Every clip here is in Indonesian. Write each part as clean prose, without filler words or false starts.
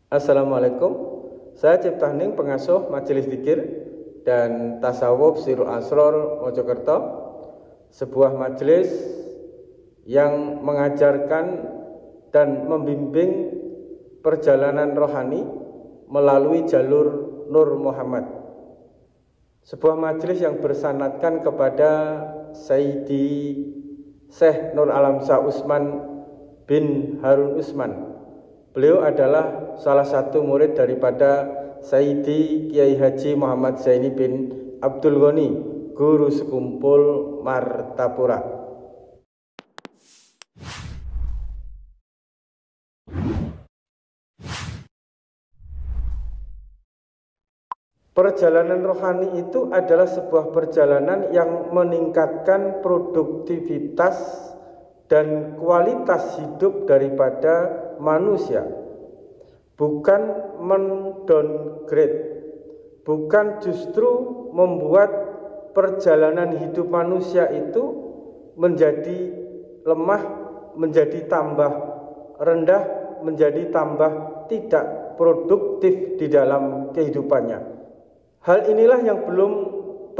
Assalamualaikum, saya Cipta Hening, pengasuh Majelis Dzikir dan Tasawuf Sirul Asror Mojokerto, sebuah majelis yang mengajarkan dan membimbing perjalanan rohani melalui jalur Nur Muhammad. Sebuah majelis yang bersanadkan kepada Sayyidi Syekh Nur Alam Shah Utsman bin Harun Utsman. Beliau adalah salah satu murid daripada Sayyidi Kiai Haji Muhammad Zaini bin Abdul Ghani, guru sekumpul Martapura. Perjalanan rohani itu adalah sebuah perjalanan yang meningkatkan produktivitas dan kualitas hidup daripada manusia, bukan mendowngrade, bukan justru membuat perjalanan hidup manusia itu menjadi lemah, menjadi tambah rendah, menjadi tambah tidak produktif di dalam kehidupannya. Hal inilah yang belum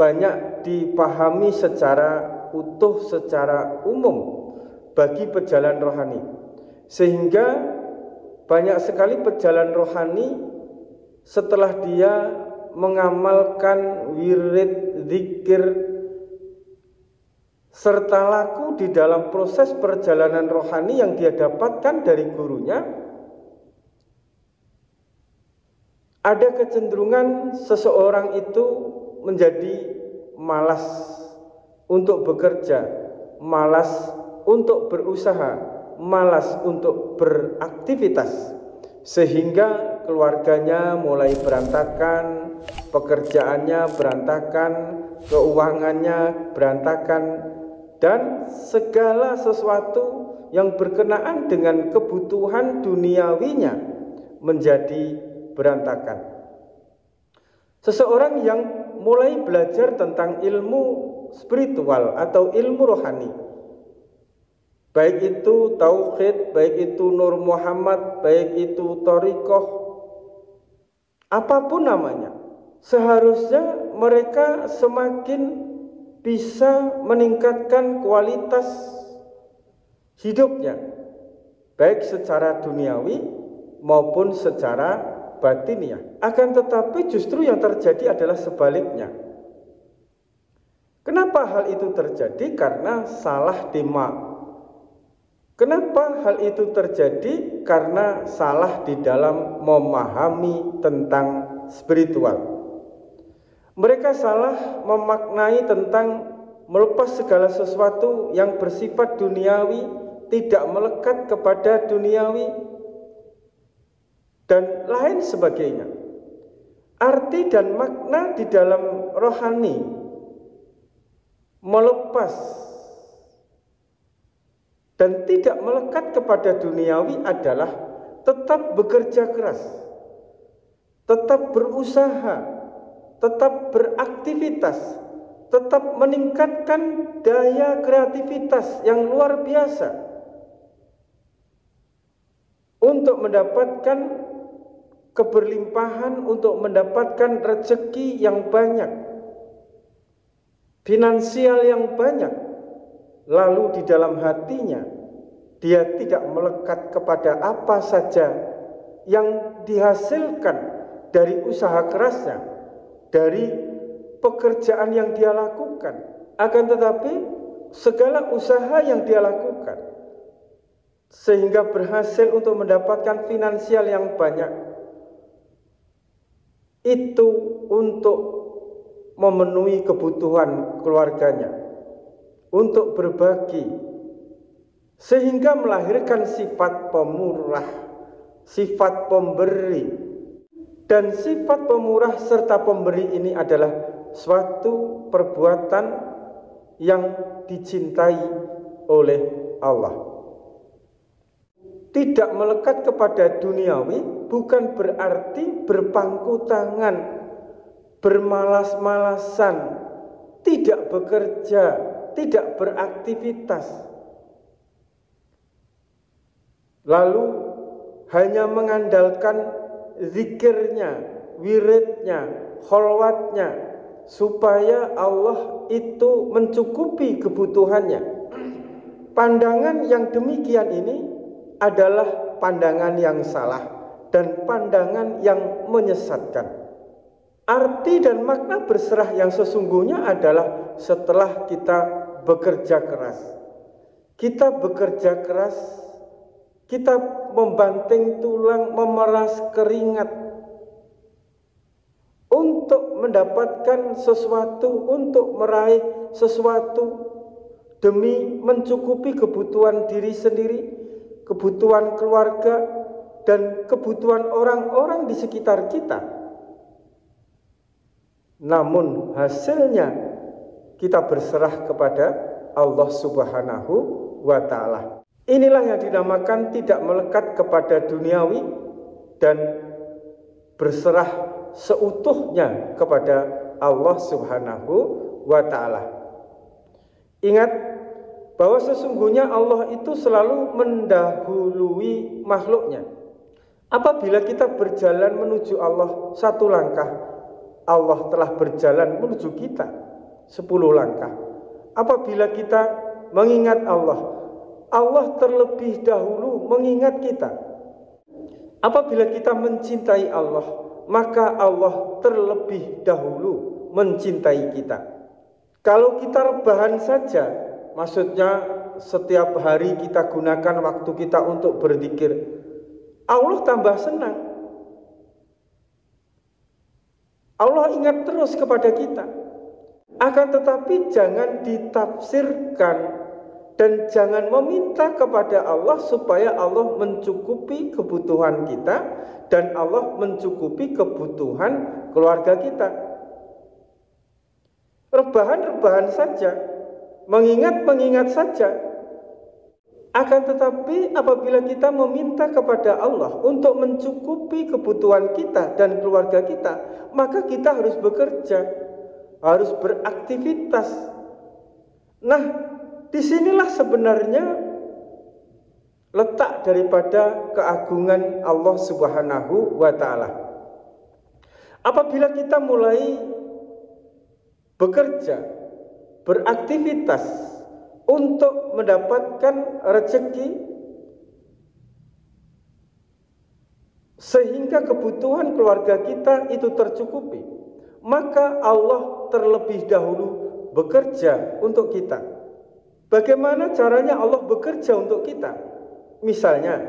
banyak dipahami secara utuh, secara umum bagi pejalan rohani, sehingga banyak sekali pejalan rohani setelah dia mengamalkan wirid, zikir, serta laku di dalam proses perjalanan rohani yang dia dapatkan dari gurunya, ada kecenderungan seseorang itu menjadi malas untuk bekerja, malas untuk berusaha, malas untuk beraktivitas, sehingga keluarganya mulai berantakan, pekerjaannya berantakan, keuangannya berantakan, dan segala sesuatu yang berkenaan dengan kebutuhan duniawinya menjadi berantakan. Seseorang yang mulai belajar tentang ilmu spiritual atau ilmu rohani, baik itu tauhid, baik itu Nur Muhammad, baik itu thariqah, apapun namanya, seharusnya mereka semakin bisa meningkatkan kualitas hidupnya, baik secara duniawi maupun secara batiniah. Akan tetapi justru yang terjadi adalah sebaliknya. Kenapa hal itu terjadi? Karena salah dima. Kenapa hal itu terjadi? Karena salah di dalam memahami tentang spiritual. Mereka salah memaknai tentang melepas segala sesuatu yang bersifat duniawi, tidak melekat kepada duniawi, dan lain sebagainya. Arti dan makna di dalam rohani melepas dan tidak melekat kepada duniawi adalah tetap bekerja keras, tetap berusaha, tetap beraktivitas, tetap meningkatkan daya kreativitas yang luar biasa untuk mendapatkan keberlimpahan, untuk mendapatkan rezeki yang banyak, finansial yang banyak. Lalu di dalam hatinya dia tidak melekat kepada apa saja yang dihasilkan dari usaha kerasnya, dari pekerjaan yang dia lakukan. Akan tetapi segala usaha yang dia lakukan sehingga berhasil untuk mendapatkan finansial yang banyak, itu untuk memenuhi kebutuhan keluarganya, untuk berbagi, sehingga melahirkan sifat pemurah, sifat pemberi. Dan sifat pemurah serta pemberi ini adalah suatu perbuatan yang dicintai oleh Allah. Tidak melekat kepada duniawi bukan berarti berpangku tangan, bermalas-malasan, tidak bekerja, tidak beraktivitas, lalu hanya mengandalkan zikirnya, wiridnya, kholwatnya, supaya Allah itu mencukupi kebutuhannya. Pandangan yang demikian ini adalah pandangan yang salah dan pandangan yang menyesatkan. Arti dan makna berserah yang sesungguhnya adalah setelah kita bekerja keras. Kita bekerja keras, kita membanting tulang, memeras keringat untuk mendapatkan sesuatu, untuk meraih sesuatu, demi mencukupi kebutuhan diri sendiri, kebutuhan keluarga, dan kebutuhan orang-orang di sekitar kita. Namun hasilnya kita berserah kepada Allah Subhanahu wa ta'ala. Inilah yang dinamakan tidak melekat kepada duniawi dan berserah seutuhnya kepada Allah Subhanahu wa ta'ala. Ingat bahwa sesungguhnya Allah itu selalu mendahului makhluknya. Apabila kita berjalan menuju Allah 1 langkah, Allah telah berjalan menuju kita 10 langkah. Apabila kita mengingat Allah, Allah terlebih dahulu mengingat kita. Apabila kita mencintai Allah, maka Allah terlebih dahulu mencintai kita. Kalau kita rebahan saja, maksudnya setiap hari kita gunakan waktu kita untuk berzikir, Allah tambah senang. Allah ingat terus kepada kita. Akan tetapi jangan ditafsirkan dan jangan meminta kepada Allah supaya Allah mencukupi kebutuhan kita dan Allah mencukupi kebutuhan keluarga kita. Rebahan-rebahan saja, mengingat-mengingat saja. Akan tetapi apabila kita meminta kepada Allah untuk mencukupi kebutuhan kita dan keluarga kita, maka kita harus bekerja, harus beraktivitas. Nah, disinilah sebenarnya letak daripada keagungan Allah Subhanahu wa ta'ala. Apabila kita mulai bekerja, beraktivitas untuk mendapatkan rezeki sehingga kebutuhan keluarga kita itu tercukupi, maka Allah terlebih dahulu bekerja untuk kita. Bagaimana caranya Allah bekerja untuk kita? Misalnya,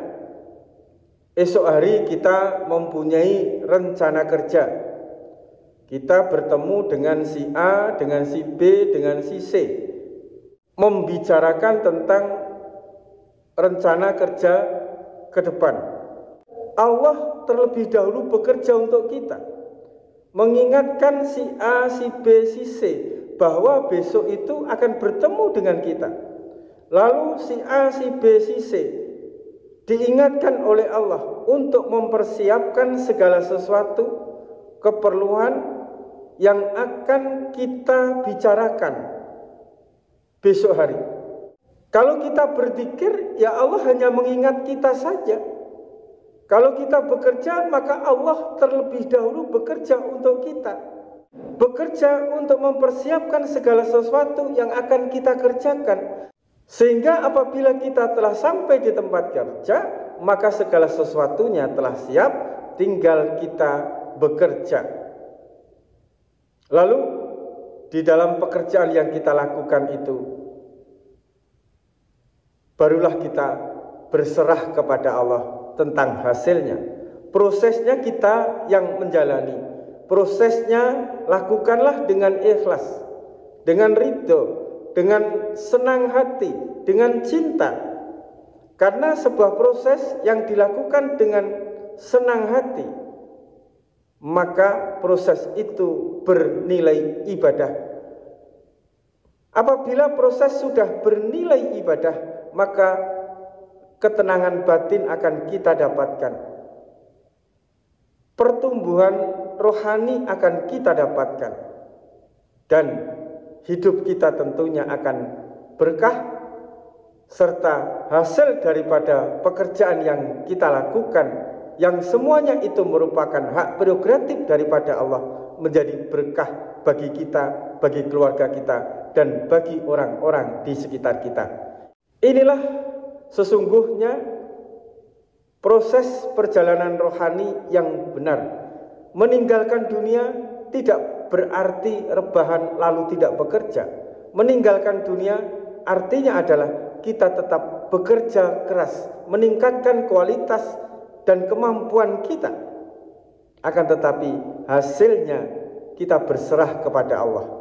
esok hari kita mempunyai rencana kerja. Kita bertemu dengan si A, dengan si B, dengan si C, membicarakan tentang rencana kerja ke depan. Allah terlebih dahulu bekerja untuk kita, mengingatkan si A, si B, si C bahwa besok itu akan bertemu dengan kita. Lalu si A, si B, si C diingatkan oleh Allah untuk mempersiapkan segala sesuatu keperluan yang akan kita bicarakan besok hari. Kalau kita berzikir, ya Allah hanya mengingat kita saja. Kalau kita bekerja, maka Allah terlebih dahulu bekerja untuk kita. Bekerja untuk mempersiapkan segala sesuatu yang akan kita kerjakan. Sehingga apabila kita telah sampai di tempat kerja, maka segala sesuatunya telah siap, tinggal kita bekerja. Lalu di dalam pekerjaan yang kita lakukan itu, barulah kita berserah kepada Allah tentang hasilnya. Prosesnya kita yang menjalani. Prosesnya lakukanlah dengan ikhlas, dengan ridho, dengan senang hati, dengan cinta. Karena sebuah proses yang dilakukan dengan senang hati, maka proses itu bernilai ibadah. Apabila proses sudah bernilai ibadah, maka ketenangan batin akan kita dapatkan. Pertumbuhan rohani akan kita dapatkan. Dan hidup kita tentunya akan berkah, serta hasil daripada pekerjaan yang kita lakukan yang semuanya itu merupakan hak prerogatif daripada Allah, menjadi berkah bagi kita, bagi keluarga kita, dan bagi orang-orang di sekitar kita. Inilah sesungguhnya proses perjalanan rohani yang benar. Meninggalkan dunia tidak berarti rebahan lalu tidak bekerja. Meninggalkan dunia artinya adalah kita tetap bekerja keras, meningkatkan kualitas dan kemampuan kita. Akan tetapi hasilnya kita berserah kepada Allah.